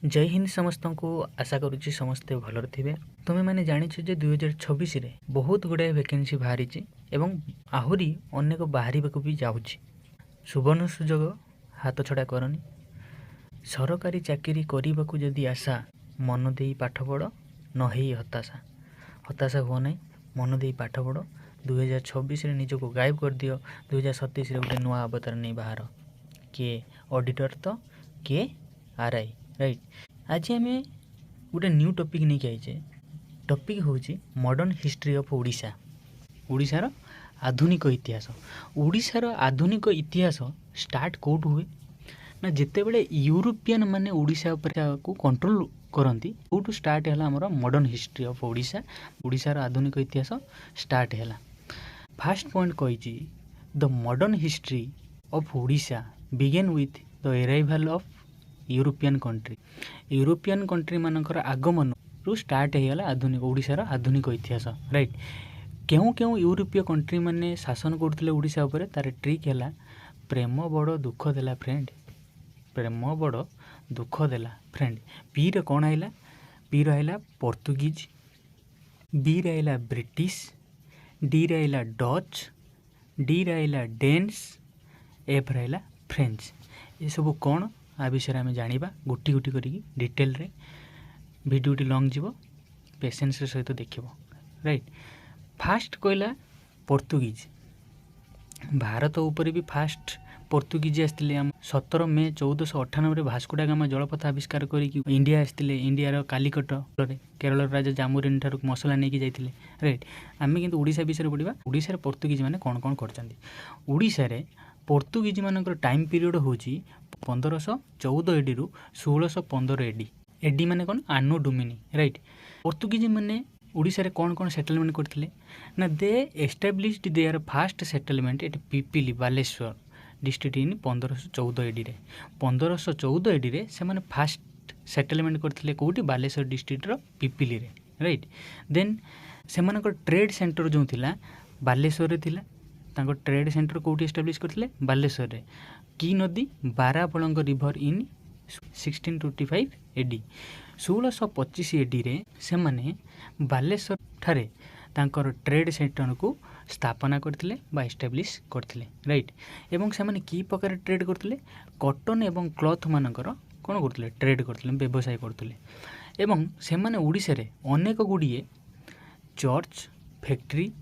जय हिंद समस्त को आशा करुच्ची समस्ते भलर थे। तुम्हें मैंने जाच 2026 रे बहुत गुड़ाए वैकेंसी बाहरी एवं आहरी अनेक बाहर भी जाऊँगी। सुवर्ण सुजोग हाथ छड़ा करनी। सरकारी चाकरी करने को जदि आशा मन दे पाठ पढ़ न हताशा हताशा हुआ ना। मन दे पाठ पढ़ 2026 रे निजको गायब कर दियो। 2027 रे गोटे नुआ अवतार नहीं बाहर किए ऑडिटर तो किए आरआई राइट। आज आम गोटे न्यू टॉपिक नहीं आइए। टॉपिक हूँ मॉडर्न हिस्ट्री ऑफ ओडिशा। ओडिशार आधुनिक इतिहास। ओडिशार आधुनिक इतिहास स्टार्ट कौटू हुए ना जिते बड़े यूरोपियन माने ओडिशा को कंट्रोल करती कौटू स्टार्ट है आमर मॉडर्न हिस्ट्री ऑफ ओडिशा। ओडिशार आधुनिक इतिहास स्टार्ट है। फास्ट पॉइंट कही the modern history of Odisha begin with the arrival of European country. European country मानकर आगमन रु स्टार्ट होगा आधुनिक ओडिशार आधुनिक इतिहास राइट। क्यों क्यों यूरोपीय कंट्री माने शासन करते ओडिशा उपर तार ट्रिक है प्रेम बड़ दुख देला फ्रेंड। प्रेम बड़ दुख देला फ्रेंड। पी रे कौन आइला? पी रहा पोर्तुगीज, बी रहा ब्रिटिश, डी रहा डच, डी रहा डेन्स, एफ रहा फ्रेंच। ये सब कौन आ विषय आम जाना गोटी गोटी कर डिटेल रे। भिडियोटी लंग जीव पेसेंस सहित देख राइट। फास्ट कहला पोर्तुगीज। भारत उपर भी फास्ट पोर्तुगीज आसते 17 मे 1498 भास्को डा गामा जलपथ आविष्कार करके इंडिया आसते। इंडियार कालिकट केरल राजा जामुरेन ठार मसला नहीं जाते राइट। आम किंतु ओडिशा विषय पढ़ा। ओडिशा पोर्तुगीज मैंने कौन कौन कर पोर्तुगीज मानकर टाइम पीरियड हूँ 1514 एडी रु 1615 एडी। एडी माने कौन? आनो डोमिनी राइट। पोर्तुगीज माने ओडिशा रे कौन कौन सेटलमेंट करथिले ना they established there fast settlement at Pipili Baleshwar district in 1514 AD रे। 1514 एडी रे से माने फास्ट सेटलमेंट करथिले कोठी? बालेश्वर डिस्ट्रिक्ट रो पिपिली रे राइट। देन से मानकर ट्रेड सेंटर जो थिला बालेश्वर रे थिला। तांको ट्रेड सेंटर कोठी एस्टाब्लिश करथिले? बालेश्वर रे। की नदी? बाराबलंग रिभर इन 1625 एडी। 1625 एडी रे से माने बालेश्वर ठारे तांकर ट्रेड सेंटर को स्थापना करथिले बा एस्टाब्लिश करथिले राइट। एवं से माने की प्रकार ट्रेड करथिले? कॉटन एवं क्लॉथ मानकर कोन करथिले? ट्रेड करथिले, व्यवसाय करथिले। एवं से माने ओडिशा रे अनेक गुड़िए चर्च फैक्ट्री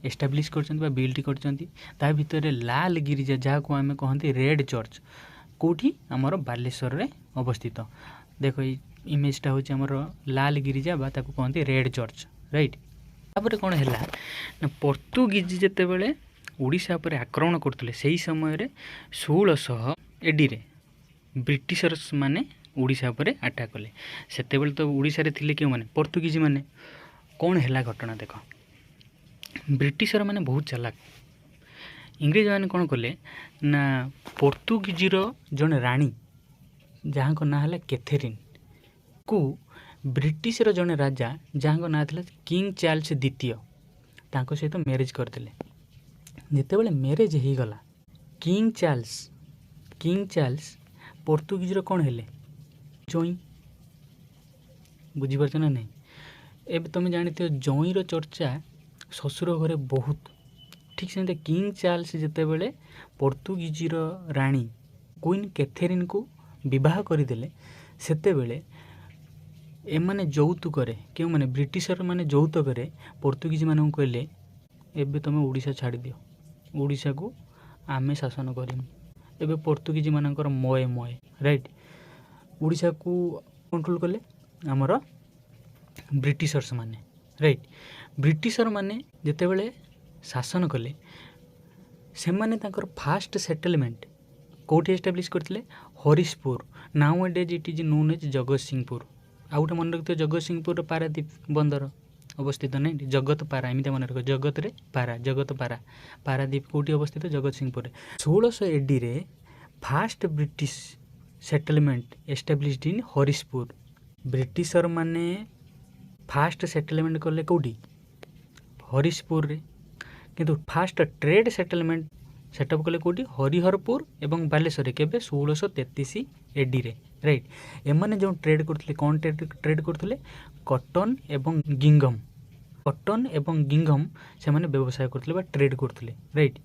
एस्टाब्लिश करछन्ती बा बिल्ड करछन्ती। ता भितर लाल गिरिजा जहाँ को आम कहते रेड चर्च कोठी आमर बालेश्वर रे अवस्थित। देखो इमेजटा हूँ आमर लाल गिरिजा बा ताको कहते रेड चर्च राइट। तापर कौन है ना पोर्तुगीज जिते बड़े ओडिशा पर आक्रमण करते से समय 1600 एडी रे ब्रिटिशर्स माने ओडिशा पर अटैक कले। सेते बेले तो ओडिशा रे थिले क्यों माने? पोर्तुगीज माने। कौन है घटना देख। ब्रिटिशर माने बहुत चालाक। इंग्रेज माने कौन कले ना पोर्तुगीजर जड़े राणी जहाँ को ना है कैथरीन को ब्रिटिशर जड़े राजा जहाँ को ना था किंग चार्ल्स द्वितीय तांको सहित मैरिज करते। जिते बड़े मैरिज हो गला किंग चार्ल्स पोर्तुगीजर कौन है जोई। बुझीपार ना नहीं? एबे तुम जानते जोईर चर्चा ससुर घरे बहुत। ठीक से किंग चार्ल्स जिते बड़े पोर्तुगीजर राणी क्वीन कैथरीन को विवाह करदेले सेते बेले एमाने यौतुक क्यों माने ब्रिटिशर माने यौतुक पोर्तुगीज मानू कहले एबे तुम ओडिशा छाड़ दियो, ओडिशा को आमे शासन करिमु। एबे पोर्तुगीज मानकर मय मय राइट। ओडिशा को कंट्रोल कले आमर ब्रिटिशर्स माने राइट। ब्रिटिशर माने जिते बड़े शासन कले से माने तांकर फास्ट सेटलमेंट कोठी एस्टाब्लिश करथिले? Harishpur. Nowadays it is known as Jagatsinghpur. आ गोटे मन रखिए जगत सिंहपुर पारादीप बंदर अवस्थित नहीं जगत पारा एमती मन रख जगत रे पारा जगत पारा पारादीप कोठी अवस्थित? जगत सिंहपुर। 1600 एडी रे fast British settlement established in Harishpur. Britisher माने फास्ट सेटलमेंट कले कोठी? हरिशपुर रे। किंतु फास्ट ट्रेड सेटलमेंट सेटअप कले कोठी? हरिहरपुर एवं बालेश्वर। केबे? 1633 एडी रे राइट। एमाने जो ट्रेड करते कौन ट्रेड करते कटन एवं गिंगम, कटन एवं गिंगम से माने व्यवसाय करते बा ट्रेड करते, राइट।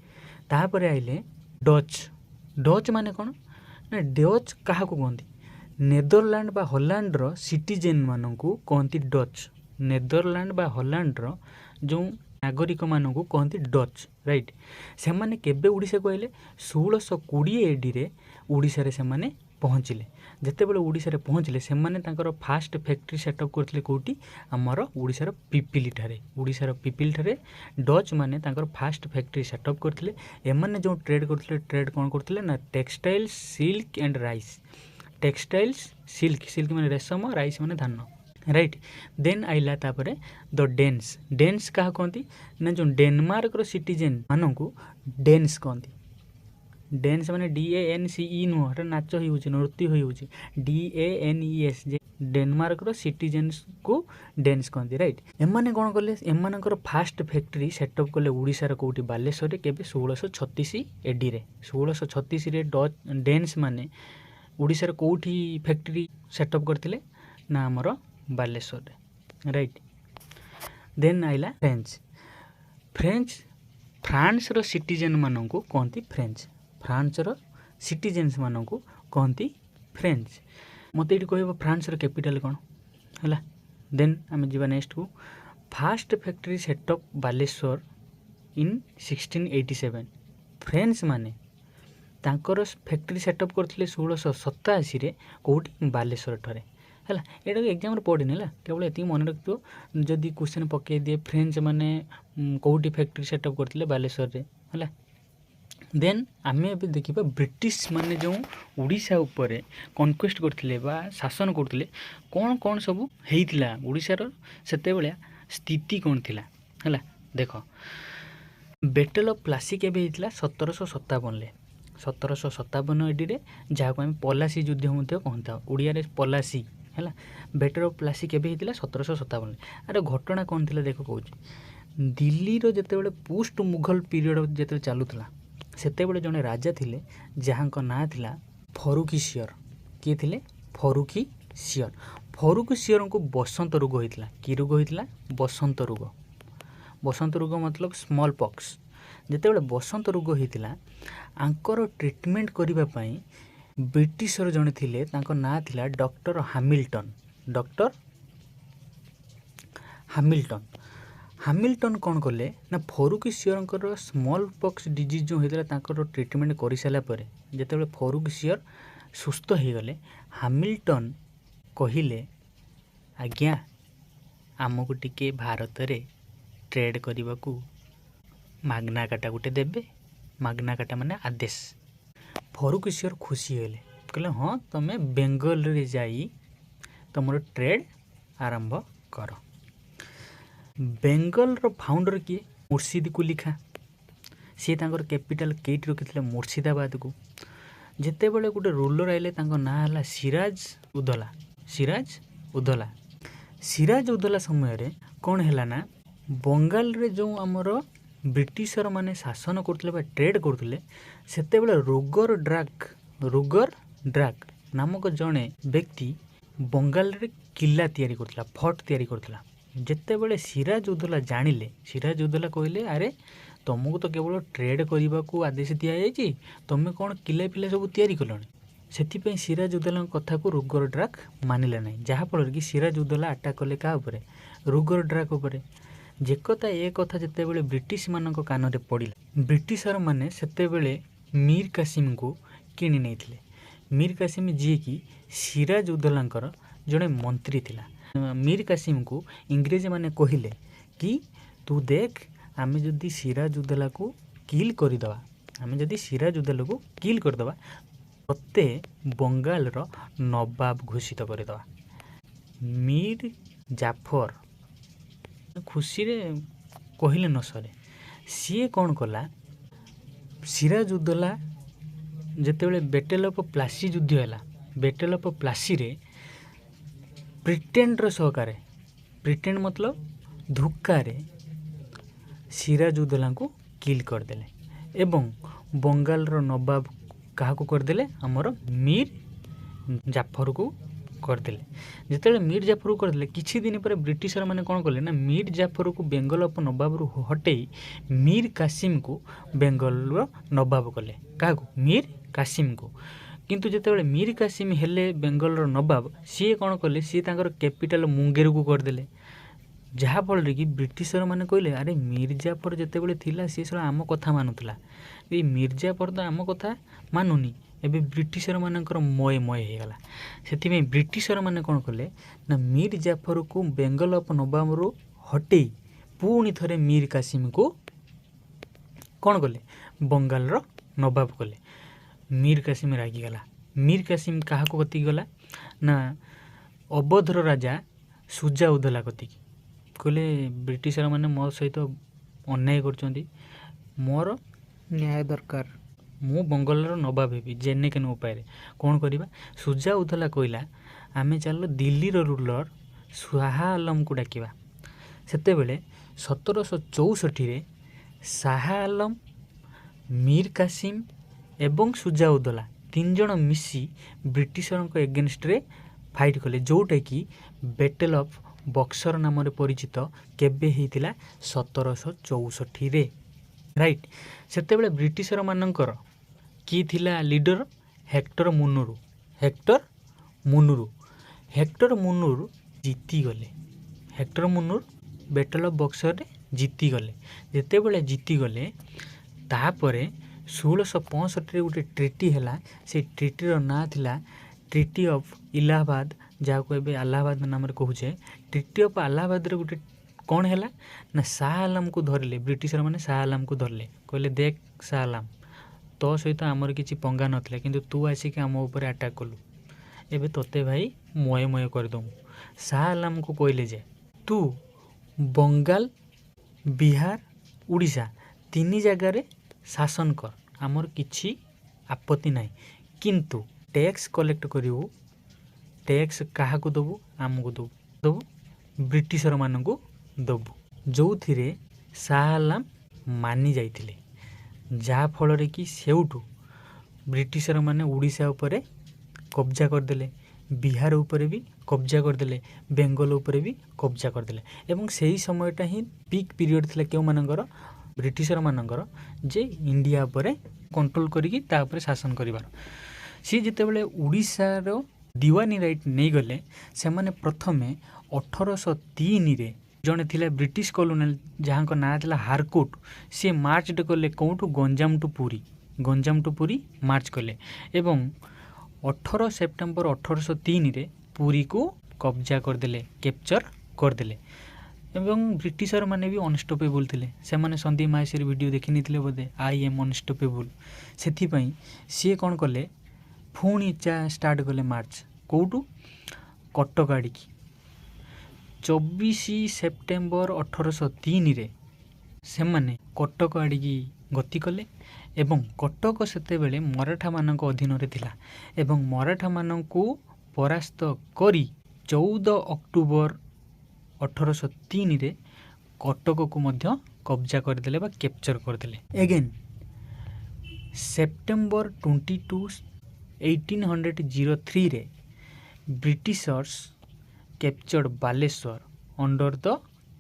तापर आइले डच। डच माने कौन ना डच क्या कहते नेदरलैंड बा हॉलैंड रो सिटीजन मानू कहती डच। नेदरलैंड बा हॉलैंड रो जो नागरिक मानू कहती डच, राइट। से माने केबे ओडिशा को आइले 1620 एडी रे ओडिशा रे से माने पहुँचले। जितेबाला ओडिशा रे पहुँचले से माने तांकर फास्ट फैक्ट्री सेटअप करथिले कोठी हमर ओडिशा रो पिपिली ठारे। ओडिशा रो पिपिली ठारे डच माने तांकर फास्ट फैक्ट्री सेटअप करथिले। एमाने जो ट्रेड करथिले ट्रेड कोन करथिले ना textile, silk and rice. Textiles, silk, silk माने रेशम, राइस माने धान, राइट। देन आइला तापरे द डेन्स। डेन्स क्या कहती ना जो डेनमार्क रो सिटीजन मानू डेन्स कहती। डेन्स माने DANCE नुह, हटा नाच हो नृत्य हो DANES जे डेनमार्क रो सिटीजन्स को डेन्स कहती, राइट। एमाने कौन कले एमानकर फास्ट फैक्ट्री सेटअप कले ओडिशार कोठी बालेश्वर रे केबे 1636 एडी रे। 1636 रे डच डेन्स माने ओडिशार कोठी फैक्ट्री सेटअप करथिले ना हमर बालेश्वर रे, राइट। देन आइला फ्रेंच। फ्रेंच फ्रांस रो सिटीजन मानू कहती फ्रेंच। फ्रांस रो सिटीजन्स मानू कहती फ्रेंच। मत ये कह फ्रांस रो कैपिटल कौन है। देन आम जा नेक्स्ट को फास्ट फैक्ट्री सेटअप बालेश्वर इन 1687। फ्रेंच माने तांकर फैक्ट्री सेटअप करथिले 1687 रे कोठी बालेश्वर ठारे है। यहाँ एग्जाम पढ़नी है केवल ये मन रखिथो जदि क्वेश्चन पकई दिए फ्रेंच माने कौटी फैक्ट्री सेटअप करथिले बालेश्वर रे है। देन आम ए देखा ब्रिटिश माने जो ओडिशा उपरे कनक्वेस्ट करथिले बा शासन करथिले कौन कौन सब हेइतिला ओडिशार सेते बेला स्थिति कौन थिला है। देख बैटल ऑफ प्लासी केबे हेइतिला 1757 ले। 1757 एडी रे जहाँ को आम पलासी युद्ध मध्य कहता ओडिया रे पलासी है। बैटल ऑफ प्लासी केबे हेइतिला 1757। अरे घटना कौन थिला देख कहूँ दिल्ली रो जेतेबेले पोस्ट मुगल पीरियड जेते चालुथला सेतेबेले जने राजा थिले जहाँ को ना थिला फरुखीसियर। किए थिले फरुखीसियर। फरुखीसियर को बसंत रोग होइतिला। कि रोग होइतिला बसंत रोग। बसंत रोग मतलब स्मॉल पॉक्स। जेतेबेले बसंत रोग होइतिला आंकर ट्रीटमेंट करिबा पई ब्रिटिशर जने थिले तांको ना थिला doctor Hamilton. Doctor Hamilton Hamilton कौन कले ना फरुखीसियर स्मॉल पॉक्स डिजीज जो होता तांकर ट्रीटमेंट कर सारा पर जितेबाला फरुखीसियर सुस्थ हो गले हैमिल्टन कहिले आज्ञा आमको टिके भारत रे ट्रेड करने को मागना काटा गोटे देबे। मागना काटा माने आदेश। फरुखीसियर खुशी हेले कहले हाँ तुम बेंगल रे जाई तुम ट्रेड आरंभ कर। बेंगल रो फाउंडर किए मुर्शिद कुली खां। सी तांकर कैपिटल केट रखिथिले मुर्शिदाबाद को। जेतेबेले गोटे रूलर आइले तांको ना हला सिराज उदौला। सिराज उदौला। सिराज उदौला समय रे कौन हैला ना बंगाल रे जो आमर ब्रिटिशर माने शासन करथिले बा ट्रेड करथिले सेतेबेले रुगर ड्राक नामक जड़े व्यक्ति बंगाल रे किला तैयारी करथिला, फोर्ट तैयारी करथिला। जेतेबेले सिराज उदौला जानिले सिराज उदौला कहले अरे तुमको तो केवल ट्रेड करने को आदेश दि जाइए तुम कौन किला पिला सब तैयारी कलनी। से सिराज उदौला कथा को रुगर ड्राक मानिले ना जहाँफल कि सिराज उदौला अटैक कले क्या रुगर ड्राक उपरे। जेकता ए कथा जितेबाला ब्रिटिश मान कान में पड़ा ब्रिटिशर माने सेतेबेले मीर कासिम को किणी नहीं। मीर कासिम जी की सिराज उदौलांकर जड़े मंत्री थिला। मीर कासिम को इंग्रेज माने कहिले कि तू देख आमे जदि सिराज उदौला को किल करदे आमे जदि सिराज उदौला को किल करदे तते बंगाल रो नवाब घोषित करदे। मीर जाफर खुशी रे कहले न सरे सी कौन कला सिराज उदौला जेतेबेले बैटल ऑफ प्लासी युद्ध है। बैटल ऑफ प्लासी रे ब्रिटेन सहकार ब्रिटेन मतलब धोखारे सिराज उदौला को किल करदेले एवं बंगाल रो नवाब क्या करदेले हमर ଜାଫରକୁ କରିଦେଲେ। ଯେତେବେଳେ ମିର୍ ଜାଫରକୁ କରିଦେଲେ କିଛି ଦିନ ପରେ ବ୍ରିଟିଶର ମାନେ କ'ଣ କଲେ ନା ମିର୍ ଜାଫରକୁ ବେଙ୍ଗଲ ଅଫ ନବାବରୁ ହଟେଇ ମୀର କାସିମକୁ ବେଙ୍ଗଲର ନବାବ କଲେ। କାହାକୁ? ମୀର କାସିମକୁ। କିନ୍ତୁ ଯେତେବେଳେ ମୀର କାସିମ ହେଲେ ବେଙ୍ଗଲର ନବାବ ସିଏ କ'ଣ କଲେ ସିଏ ତାଙ୍କର କ୍ୟାପିଟାଲ ମୁଙ୍ଗେରକୁ କରିଦେଲେ। ଯାହାଫଳରେ କି ବ୍ରିଟିଶର ମାନେ କହିଲେ ଆରେ ମିର୍ଜାଫର ଯେତେବେଳେ ଥିଲା ସିଏ ସଳ ଆମ କଥା ମାନୁଥିଲା, ଏଇ ମିର୍ଜାଫର ତ ଆମ କଥା ମାନୁନି। ଏବେ ବ୍ରିଟିଶର ମାନଙ୍କର ମୟ ହେଇଗଲା। ସେଥିପାଇଁ ବ୍ରିଟିଶର ମାନେ କ'ଣ କଲେ ନା ମୀର ଜାଫରକୁ ବେଙ୍ଗଲ ଅଫ ନବାବରୁ ହଟେଇ ପୁଣି ଥରେ ମୀର କାସିମକୁ କ'ଣ କଲେ ବଙ୍ଗାଲର ନବାବ କଲେ। ମୀର କାସିମ ରାଗିଗଲା। ମୀର କାସିମ କାହାକୁ କତିକି ଗଲା ନା ଅବଧର ରାଜା ସୁଜାଉଦ୍ଦୌଲା କତିକି। କହିଲେ ବ୍ରିଟିଶର ମାନେ ମୋ ସହିତ ଅନ୍ୟାୟ କରୁଛନ୍ତି, ମୋର ନ୍ୟାୟ ଦରକାର, ମୁଁ ବଙ୍ଗଲର ନବାବ ହେବି ଯେନେ କେନ ଉପାୟରେ, କ'ଣ କରିବା? ସୁଜାଉଦ୍ଦୌଲା କହିଲା ଆମେ ଚାଲ ଦିଲ୍ଲୀର ରୁଲର ଶାହା ଆଲମକୁ ଡାକିବା। ସେତେବେଳେ 1764ରେ ଶାହା ଆଲମ, ମୀର କାସିମ ଏବଂ ସୁଜାଉଦ୍ଦୌଲା 3 ଜଣ ମିଶି ବ୍ରିଟିଶରଙ୍କ ଏଗେନଷ୍ଟରେ ଫାଇଟ୍ କଲେ, ଯେଉଁଟାକି ବ୍ୟାଟେଲ୍ ଅଫ୍ ବକ୍ସର ନାମରେ ପରିଚିତ। କେବେ ହେଇଥିଲା? 1764ରେ। ରାଇଟ୍। ସେତେବେଳେ ବ୍ରିଟିଶର ମାନଙ୍କର କିଏ ଥିଲା leader? Hector Munro. Hector Munro ଜିତିଗଲେ। ହେକ୍ଟର ମୁନୁରୁ ବ୍ୟାଟେଲ୍ ଅଫ୍ ବକ୍ସରରେ ଜିତିଗଲେ। ଯେତେବେଳେ ଜିତିଗଲେ ତାପରେ 1665ରେ ଗୋଟେ ଟ୍ରିଟି ହେଲା। ସେଇ ଟ୍ରିଟିର ନାଁ ଥିଲା ଟ୍ରିଟି ଅଫ୍ ଇଲାହାବାଦ, ଯାହାକୁ ଏବେ ଆଲାହାବାଦ ନାମରେ କହୁଛେ। ଟ୍ରିଟି ଅଫ୍ ଆଲାହାବାଦରେ ଗୋଟେ କ'ଣ ହେଲା ନା ଶାହା ଆଲମକୁ ଧରିଲେ ବ୍ରିଟିଶର ମାନେ। ଶାହା ଆଲମକୁ ଧରିଲେ, କହିଲେ ଦେଖ ଶାହା ଆଲମ, ତୋ ସହିତ ଆମର କିଛି ପଙ୍ଗା ନଥିଲା, କିନ୍ତୁ ତୁ ଆସିକି ଆମ ଉପରେ ଆଟାକ୍ କଲୁ, ଏବେ ତୋତେ ଭାଇ ମୟ କରିଦେବୁ। ଶାହା ଆଲମକୁ କହିଲେ ଯେ ତୁ ବଙ୍ଗାଲ, ବିହାର, ଓଡ଼ିଶା 3 ଜାଗାରେ ଶାସନ କର, ଆମର କିଛି ଆପତ୍ତି ନାହିଁ, କିନ୍ତୁ ଟ୍ୟାକ୍ସ କଲେକ୍ଟ କରିବୁ। ଟ୍ୟାକ୍ସ କାହାକୁ ଦେବୁ? ଆମକୁ ଦେବୁ, ବ୍ରିଟିଶର ମାନଙ୍କୁ ଦେବୁ। ଯେଉଁଥିରେ ଶାହା ଆଲମ ମାନି ଯାଇଥିଲେ। ଯାହାଫଳରେ କି ସେଇଠୁ ବ୍ରିଟିଶର ମାନେ ଓଡ଼ିଶା ଉପରେ କବ୍ଜା କରିଦେଲେ, ବିହାର ଉପରେ ବି କବ୍ଜା କରିଦେଲେ, ବେଙ୍ଗଲ ଉପରେ ବି କବ୍ଜା କରିଦେଲେ। ଏବଂ ସେହି ସମୟଟା ହିଁ ପିକ୍ ପିରିୟଡ଼ ଥିଲା କେଉଁମାନଙ୍କର? ବ୍ରିଟିଶର ମାନଙ୍କର, ଯେ ଇଣ୍ଡିଆ ଉପରେ କଣ୍ଟ୍ରୋଲ କରିକି ତା ଉପରେ ଶାସନ କରିବାର। ସିଏ ଯେତେବେଳେ ଓଡ଼ିଶାର ଦିୱାନୀ ରାଇଟ୍ ନେଇଗଲେ, ସେମାନେ ପ୍ରଥମେ 1803ରେ ଜଣେ ଥିଲେ ବ୍ରିଟିଶ କଲୋନିଆଲ ଯାହାଙ୍କ ନାଁ ଥିଲା ହାରକୋଟ। ସିଏ ମାର୍ଚ୍ଚ କଲେ କେଉଁଠୁ? ଗଞ୍ଜାମ ଟୁ ପୁରୀ ମାର୍ଚ୍ଚ କଲେ ଏବଂ 18 ସେପ୍ଟେମ୍ବର 1803ରେ ପୁରୀକୁ କବ୍ଜା କରିଦେଲେ, କ୍ୟାପଚର କରିଦେଲେ। ଏବଂ ବ୍ରିଟିଶର ମାନେ ବି ଅନଷ୍ଟପେବୁଲ୍ ଥିଲେ। ସେମାନେ ସନ୍ଦୀପ ମହାଶୟର ଭିଡ଼ିଓ ଦେଖିନେଇଥିଲେ ବୋଧେ, ଆଇ ଏମ୍ ଅନଷ୍ଟପେବୁଲ୍। ସେଥିପାଇଁ ସିଏ କ'ଣ କଲେ, ପୁଣି ଷ୍ଟାର୍ଟ କଲେ ମାର୍ଚ୍ଚ। କେଉଁଠୁ? କଟକ ଆଡ଼ିକି। 24 ସେପ୍ଟେମ୍ବର 1803ରେ ସେମାନେ କଟକ ଆଡ଼ିକି ଗତି କଲେ ଏବଂ କଟକ ସେତେବେଳେ ମରାଠାମାନଙ୍କ ଅଧୀନରେ ଥିଲା ଏବଂ ମରାଠାମାନଙ୍କୁ ପରାସ୍ତ କରି 14 ଅକ୍ଟୋବର 1803ରେ କଟକକୁ ମଧ୍ୟ କବ୍ଜା କରିଦେଲେ ବା କ୍ୟାପଚର କରିଦେଲେ। ଏଗେନ୍ ସେପ୍ଟେମ୍ବର 22, 1803ରେ Britishers captured Baleshwar under the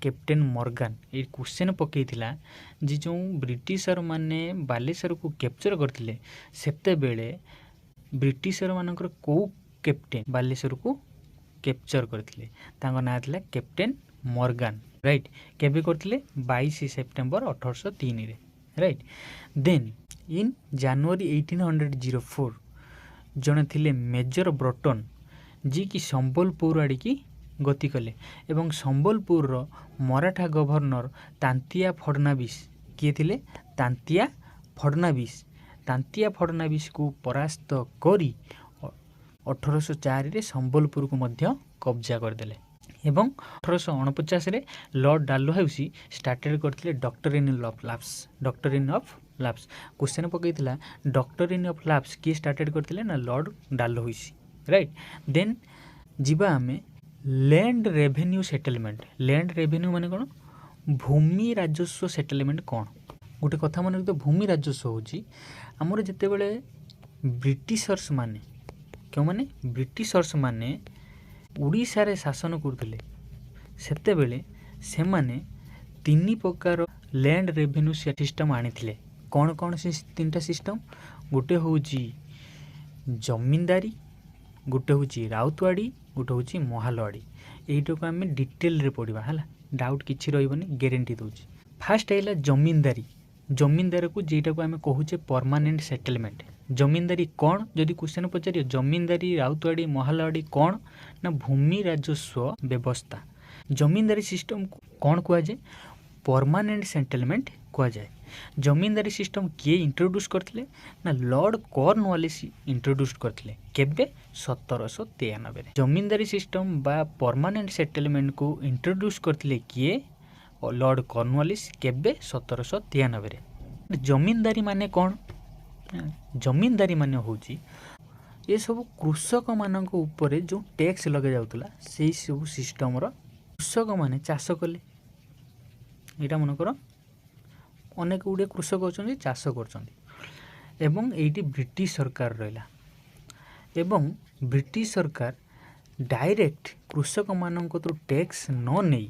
captain Morgan. ଏଇ କ୍ୱେଶ୍ଚନ୍ ପକେଇଥିଲା ଯେ ଯେଉଁ ବ୍ରିଟିଶର ମାନେ ବାଲେଶ୍ୱରକୁ କ୍ୟାପଚର କରିଥିଲେ, ସେତେବେଳେ ବ୍ରିଟିଶର ମାନଙ୍କର କେଉଁ କ୍ୟାପ୍ଟେନ୍ ବାଲେଶ୍ୱରକୁ କ୍ୟାପଚର କରିଥିଲେ? ତାଙ୍କ ନାଁ ଥିଲା କ୍ୟାପ୍ଟେନ୍ ମର୍ଗାନ। ରାଇଟ୍। କେବେ କରିଥିଲେ? 22 ସେପ୍ଟେମ୍ବର 1803ରେ। ରାଇଟ୍। ଦେନ୍ ଇନ୍ ଜାନୁଆରୀ 1804 ଜଣେ ଥିଲେ ମେଜର ବ୍ରଟନ୍, ଯିଏକି ସମ୍ବଲପୁର ଆଡ଼ିକି ଗତି କଲେ ଏବଂ ସମ୍ବଲପୁରର ମରାଠା ଗଭର୍ଣ୍ଣର ତାନ୍ତିଆ ଫଡ଼ନାବିସ୍। କିଏ ଥିଲେ? ତାନ୍ତିଆ ଫଡ଼ନାବିସ୍କୁ ପରାସ୍ତ କରି 1804ରେ ସମ୍ବଲପୁରକୁ ମଧ୍ୟ କବ୍ଜା କରିଦେଲେ ଏବଂ 1849ରେ ଲର୍ଡ଼ ଡାଲହୌସି ଷ୍ଟାର୍ଟେଡ୍ କରିଥିଲେ ଡକ୍ଟରିନ୍ ଅଫ୍ ଲାପ୍ସ। କ୍ୱେଶ୍ଚନ୍ ପକେଇଥିଲା ଡକ୍ଟରିନ୍ ଅଫ୍ ଲାପ୍ସ କିଏ ଷ୍ଟାର୍ଟେଡ୍ କରିଥିଲେ? ନା ଲର୍ଡ଼ ଡାଲହୌସି। ରାଇଟ୍। ଦେନ୍ ଯିବା ଆମେ land revenue settlement. Land revenue ମାନେ କ'ଣ? ଭୂମି ରାଜସ୍ୱ ସେଟେଲମେଣ୍ଟ କ'ଣ? ଗୋଟେ କଥା ମନେ ରଖିଥିବ, ଭୂମି ରାଜସ୍ୱ ହେଉଛି ଆମର ଯେତେବେଳେ ବ୍ରିଟିଶର୍ସ ମାନେ କେଉଁମାନେ ବ୍ରିଟିଶର୍ସ ମାନେ ଓଡ଼ିଶାରେ ଶାସନ କରୁଥିଲେ ସେତେବେଳେ ସେମାନେ 3 ପ୍ରକାର ଲ୍ୟାଣ୍ଡ ରେଭିନ୍ୟୁ ସିଷ୍ଟମ୍ ଆଣିଥିଲେ। କ'ଣ କ'ଣ ସେ 3ଟା ସିଷ୍ଟମ୍? ଗୋଟେ ହେଉଛି ଜମିଦାରୀ, ଗୋଟେ ହେଉଛି ରାଉତୱାଡ଼ି, ଗୋଟେ ହେଉଛି ମହାଲୱାଡ଼ି। ଏଇଟାକୁ ଆମେ ଡିଟେଲରେ ପଢ଼ିବା ହେଲା, ଡାଉଟ୍ କିଛି ରହିବନି, ଗ୍ୟାରେଣ୍ଟି ଦେଉଛି। ଫାର୍ଷ୍ଟ ହେଲା ଜମିଦାରୀ। ଜମିଦାରକୁ ଯେଇଟାକୁ ଆମେ କହୁଛେ ପରମାନେଣ୍ଟ ସେଟଲମେଣ୍ଟ। ଜମିଦାରୀ କ'ଣ? ଯଦି କ୍ୱେଶ୍ଚନ୍ ପଚାରିବ ଜମିଦାରୀ ରାଉତୱାଡ଼ି ମହାଲୱାଡ଼ି କ'ଣ, ନା ଭୂମି ରାଜସ୍ୱ ବ୍ୟବସ୍ଥା। ଜମିଦାରୀ ସିଷ୍ଟମକୁ କ'ଣ କୁହାଯାଏ? ପରମାନେଣ୍ଟ ସେଟଲମେଣ୍ଟ କୁହାଯାଏ। ଜମିଦାରୀ ସିଷ୍ଟମ କିଏ ଇଣ୍ଟ୍ରୋଡ୍ୟୁସ୍ କରିଥିଲେ? ନା ଲର୍ଡ଼ କର୍ଣ୍ଣୱାଲିସ୍ ଇଣ୍ଟ୍ରୋଡ୍ୟୁସ୍ କରିଥିଲେ। କେବେ? 1793ରେ। ଜମିଦାରୀ ସିଷ୍ଟମ ବା ପରମାନେଣ୍ଟ ସେଟଲମେଣ୍ଟକୁ ଇଣ୍ଟ୍ରୋଡ୍ୟୁସ୍ କରିଥିଲେ କିଏ? Lord Cornwallis. କେବେ? 1793ରେ। ଜମିଦାରୀ ମାନେ କ'ଣ? ଜମିଦାରୀ ମାନେ ହେଉଛି ଏସବୁ କୃଷକମାନଙ୍କ ଉପରେ ଯେଉଁ ଟ୍ୟାକ୍ସ ଲଗାଯାଉଥିଲା ସେଇ ସବୁ ସିଷ୍ଟମର କୃଷକମାନେ ଚାଷ କଲେ। ଏଇଟା ମନେକର ଅନେକ ଗୁଡ଼ିଏ କୃଷକ ଅଛନ୍ତି ଚାଷ କରୁଛନ୍ତି ଏବଂ ଏଇଠି ବ୍ରିଟିଶ ସରକାର ରହିଲା ଏବଂ ବ୍ରିଟିଶ ସରକାର ଡାଇରେକ୍ଟ କୃଷକମାନଙ୍କଠାରୁ ଟ୍ୟାକ୍ସ ନ ନେଇ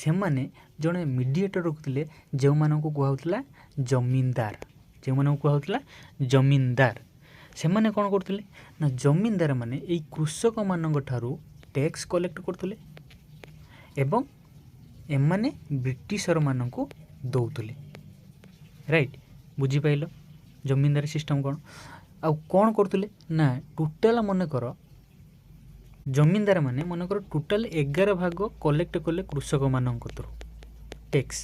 ସେମାନେ ଜଣେ ମିଡ଼ିଏଟର ରଖୁଥିଲେ ଯେଉଁମାନଙ୍କୁ କୁହାହେଉଥିଲା ଜମିନ୍ଦାର। ଯେଉଁମାନଙ୍କୁ କୁହାହେଉଥିଲା ଜମିନ୍ଦାର। ସେମାନେ କ'ଣ କରୁଥିଲେ? ନା ଜମିନ୍ଦାର ମାନେ ଏଇ କୃଷକମାନଙ୍କ ଠାରୁ ଟ୍ୟାକ୍ସ କଲେକ୍ଟ କରୁଥିଲେ ଏବଂ ଏମାନେ ବ୍ରିଟିଶରମାନଙ୍କୁ ଦେଉଥିଲେ। ରାଇଟ୍, ବୁଝିପାରିଲ ଜମିଦାରୀ ସିଷ୍ଟମ କ'ଣ? ଆଉ କ'ଣ କରୁଥିଲେ? ନା ଟୋଟାଲ ମନେକର ଜମିଦାର ମାନେ ମନେକର ଟୋଟାଲ 11 ଭାଗ କଲେକ୍ଟ କଲେ କୃଷକମାନଙ୍କ ଠାରୁ ଟ୍ୟାକ୍ସ,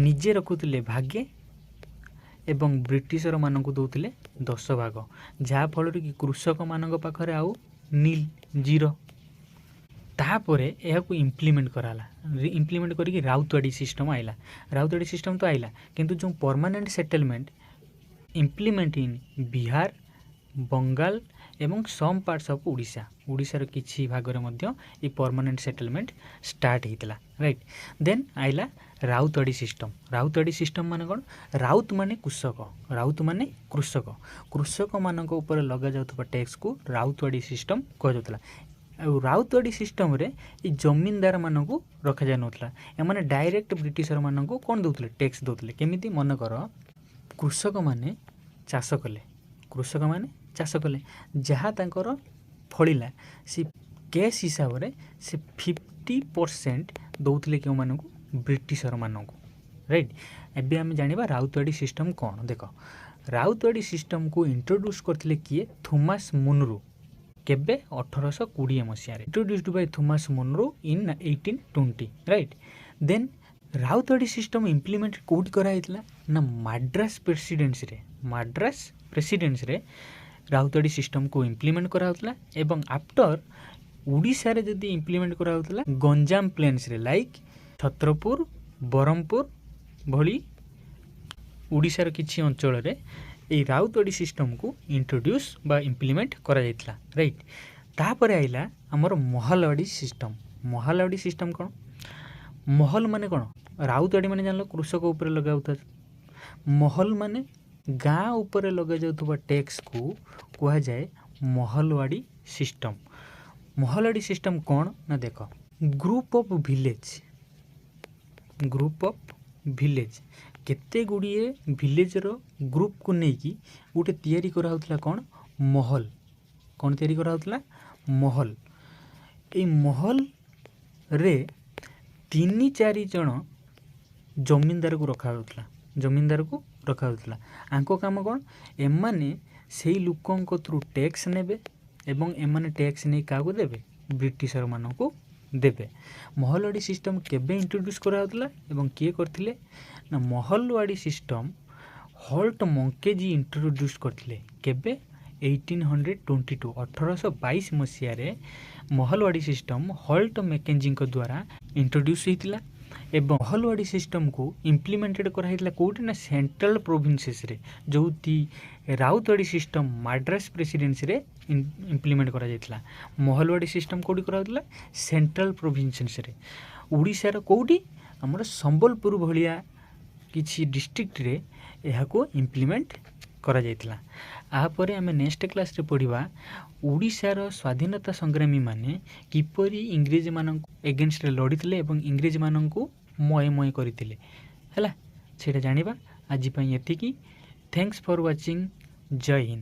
ନିଜେ ରଖୁଥିଲେ ଭାଗେ ଏବଂ ବ୍ରିଟିଶରମାନଙ୍କୁ ଦେଉଥିଲେ 10 ଭାଗ, ଯାହାଫଳରେ କି କୃଷକମାନଙ୍କ ପାଖରେ ଆଉ ନିଲ୍, ଜିରୋ। ତାପରେ ଏହାକୁ ଇମ୍ପ୍ଲିମେଣ୍ଟ କରାହେଲା। ଇମ୍ପ୍ଲିମେଣ୍ଟ କରିକି ରାଉତୱାଡ଼ି ସିଷ୍ଟମ ଆଇଲା। ରାଉତୱାଡ଼ି ସିଷ୍ଟମ ତ ଆଇଲା, କିନ୍ତୁ ଯେଉଁ permanent settlement implement in Bihar, Bengal ଏବଂ ସମ୍ ପାର୍ଟସ୍ ଅଫ୍ ଓଡ଼ିଶା, ଓଡ଼ିଶାର କିଛି ଭାଗରେ ମଧ୍ୟ ଏ ପରମାନେଣ୍ଟ ସେଟଲମେଣ୍ଟ ଷ୍ଟାର୍ଟ ହେଇଥିଲା। ରାଇଟ୍, ଦେନ୍ ଆଇଲା ରାଉତୱାଡ଼ି ସିଷ୍ଟମ। ରାଉତୱାଡ଼ି ସିଷ୍ଟମ ମାନେ କ'ଣ? ରାଉତ ମାନେ କୃଷକ, ରାଉତ ମାନେ କୃଷକ। କୃଷକମାନଙ୍କ ଉପରେ ଲଗାଯାଉଥିବା ଟ୍ୟାକ୍ସକୁ ରାଉତୱାଡ଼ି ସିଷ୍ଟମ କୁହାଯାଉଥିଲା। ଆଉ ରାଉତୱାଡ଼ି ସିଷ୍ଟମରେ ଏ ଜମିନ୍ଦାରମାନଙ୍କୁ ରଖାଯାଉନଥିଲା। ଏମାନେ ଡାଇରେକ୍ଟ ବ୍ରିଟିଶରମାନଙ୍କୁ କ'ଣ ଦେଉଥିଲେ? ଟ୍ୟାକ୍ସ ଦେଉଥିଲେ। କେମିତି? ମନେକର କୃଷକମାନେ ଚାଷ କଲେ, କୃଷକମାନେ ଚାଷ କଲେ, ଯାହା ତାଙ୍କର ଫଳିଲା ସେ କ୍ୟାସ୍ ହିସାବରେ ସେ 50% ଦେଉଥିଲେ କେଉଁମାନଙ୍କୁ? ବ୍ରିଟିଶରମାନଙ୍କୁ। ରାଇଟ୍, ଏବେ ଆମେ ଜାଣିବା ରାଉତୱାଡ଼ି ସିଷ୍ଟମ କ'ଣ। ଦେଖ, ରାଉତୱାଡ଼ି ସିଷ୍ଟମକୁ ଇଣ୍ଟ୍ରୋଡ୍ୟୁସ୍ କରିଥିଲେ କିଏ? Thomas Munro. କେବେ? 1820 ମସିହାରେ। Introduced by Thomas Munro in 1820। Right, then ryotwari system implement କେଉଁଠି କରାଯାଇଥିଲା? ନା ମାଡ୍ରାସ ପ୍ରେସିଡେନ୍ସିରେ। ମାଡ୍ରାସ ପ୍ରେସିଡେନ୍ସିରେ ରାଉତୱାଡ଼ି ସିଷ୍ଟମକୁ ଇମ୍ପ୍ଲିମେଣ୍ଟ କରାହେଉଥିଲା ଏବଂ ଆଫ୍ଟର ଓଡ଼ିଶାରେ ଯଦି ଇମ୍ପ୍ଲିମେଣ୍ଟ କରାହେଉଥିଲା ଗଞ୍ଜାମ ପ୍ଲେନ୍ସରେ, ଲାଇକ୍ ଛତ୍ରପୁର, ବରହମପୁର ଭଳି ଓଡ଼ିଶାର କିଛି ଅଞ୍ଚଳରେ ଏଇ ରାଉତୱାଡ଼ି ସିଷ୍ଟମକୁ ଇଣ୍ଟ୍ରୋଡ୍ୟୁସ୍ ବା ଇମ୍ପ୍ଲିମେଣ୍ଟ କରାଯାଇଥିଲା। ରାଇଟ୍, ତାପରେ ଆଇଲା ଆମର ମହାଲୱାଡ଼ି ସିଷ୍ଟମ। ମହାଲୱାଡ଼ି ସିଷ୍ଟମ କ'ଣ? ମହଲ ମାନେ କ'ଣ? ରାଉତୱାଡ଼ି ମାନେ ଜାଣିଲ କୃଷକ ଉପରେ ଲଗାଉଥିବା, ମହଲ ମାନେ ଗାଁ ଉପରେ ଲଗାଯାଉଥିବା ଟ୍ୟାକ୍ସକୁ କୁହାଯାଏ ମହଲୱାଡ଼ି ସିଷ୍ଟମ। ମହଲୱାଡ଼ି ସିଷ୍ଟମ କ'ଣ? ନା ଦେଖ, group of village, group of village, କେତେ ଗୁଡ଼ିଏ ଭିଲେଜର ଗ୍ରୁପକୁ ନେଇକି ଗୋଟେ ତିଆରି କରାହେଉଥିଲା କ'ଣ? ମହଲ। କ'ଣ ତିଆରି କରାହେଉଥିଲା? ମହଲ। ଏଇ ମହଲରେ 3-4 ଜଣ ଜମିନ୍ଦାରକୁ ରଖାଯାଉଥିଲା। ଜମିନ୍ଦାରକୁ ରଖାଯାଉଥିଲା। ଆଙ୍କ କାମ କ'ଣ? ଏମାନେ ସେଇ ଲୋକଙ୍କ ଥ୍ରୁ ଟ୍ୟାକ୍ସ ନେବେ ଏବଂ ଏମାନେ ଟ୍ୟାକ୍ସ ନେଇ କାହାକୁ ଦେବେ? ବ୍ରିଟିଶରମାନଙ୍କୁ ଦେବେ। ମହଲୱାଡ଼ି ସିଷ୍ଟମ କେବେ ଇଣ୍ଟ୍ରୋଡ୍ୟୁସ୍ କରାହେଉଥିଲା ଏବଂ କିଏ କରିଥିଲେ? ନା ମହଲୱାଡ଼ି ସିଷ୍ଟମ ହଲ୍ଟ ମଙ୍କେଜୀ ଇଣ୍ଟ୍ରୋଡ୍ୟୁସ୍ କରିଥିଲେ। କେବେ? 1822, 1822 ମସିହାରେ ମହଲୱାଡ଼ି ସିଷ୍ଟମ ହଲ୍ଟ ମେକେଞ୍ଜିଙ୍କ ଦ୍ୱାରା ଇଣ୍ଟ୍ରୋଡ୍ୟୁସ୍ ହେଇଥିଲା ଏବଂ ମହଲୱାଡ଼ି ସିଷ୍ଟମକୁ ଇମ୍ପ୍ଲିମେଣ୍ଟେଡ଼ କରାଯାଇଥିଲା କେଉଁଠି? ନା ସେଣ୍ଟ୍ରାଲ ପ୍ରୋଭିନ୍ସେସରେ, ଯେଉଁଠି ରାଉତୱାଡ଼ି ସିଷ୍ଟମ ମାଡ୍ରାସ ପ୍ରେସିଡେନ୍ସିରେ ଇମ୍ପ୍ଲିମେଣ୍ଟ କରାଯାଇଥିଲା। ମହଲୱାଡ଼ି ସିଷ୍ଟମ କେଉଁଠି କରାହେଉଥିଲା? ସେଣ୍ଟ୍ରାଲ ପ୍ରୋଭିନ୍ସେସରେ। ଓଡ଼ିଶାର କେଉଁଠି? ଆମର ସମ୍ବଲପୁର ଭଳିଆ କିଛି ଡିଷ୍ଟ୍ରିକ୍ଟରେ ଏହାକୁ ଇମ୍ପ୍ଲିମେଣ୍ଟ କରାଯାଇଥିଲା। ଆପରେ ଆମେ ନେକ୍ସଟ କ୍ଲାସ୍ରେ ପଢ଼ିବା ଓଡ଼ିଶାର ସ୍ୱାଧୀନତା ସଂଗ୍ରାମୀ ମାନେ କିପରି ଇଂରେଜମାନଙ୍କୁ ଏଗେନଷ୍ଟରେ ଲଢ଼ିଥିଲେ ଏବଂ ଇଂରେଜମାନଙ୍କୁ ମୟ କରିଥିଲେ ହେଲା, ସେଇଟା ଜାଣିବା। ଆଜି ପାଇଁ ଏତିକି। Thanks for watching. ଜୟ ହିନ୍ଦ।